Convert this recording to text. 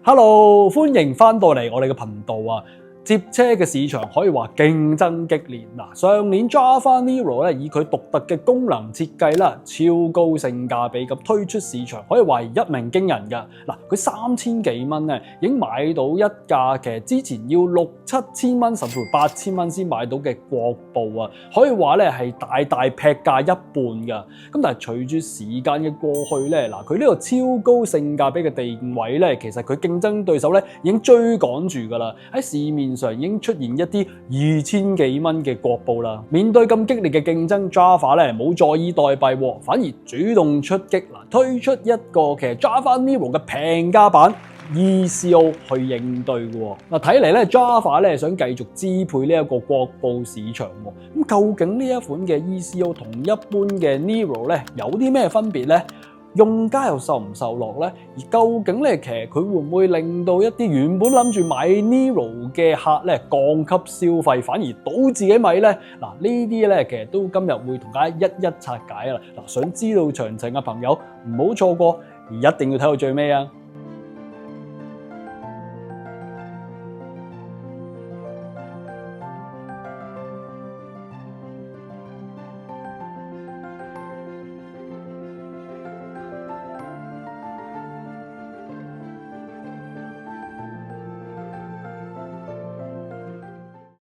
Hello，歡迎翻到嚟我哋嘅頻道啊！接車嘅市場可以話競爭激烈嗱，上年 Java Nero 咧以佢獨特嘅功能設計啦，超高性價比咁推出市場，可以話係一鳴驚人㗎嗱。佢3000幾蚊咧已經買到一架其實之前要6、7千蚊甚至乎8千蚊先買到嘅國步啊，可以話咧係大大劈價一半㗎。咁但係隨住時間嘅過去咧，嗱佢呢個超高性價比嘅定位咧，其實佢競爭對手咧已經追趕住㗎啦，喺市面上已經出現一啲2000幾蚊嘅國步啦。面對咁激烈嘅競爭 ，Java 咧冇坐以待斃，反而主動出擊嗱，推出一個其實 Java Nero 嘅平價版 ECO 去應對嘅。嗱，睇嚟咧 Java 咧想繼續支配呢一個國步市場。咁究竟呢一款嘅 ECO 同一般嘅 Nero 咧有啲咩分別咧？用家又受唔受落咧？而究竟咧，其實佢會唔會令到一啲原本諗住買 Nero 嘅客咧降級消費，反而倒自己買咧？嗱，呢啲咧其實都今日會同大家一一拆解啦。嗱，想知道詳情嘅朋友唔好錯過，而一定要睇到最尾啊！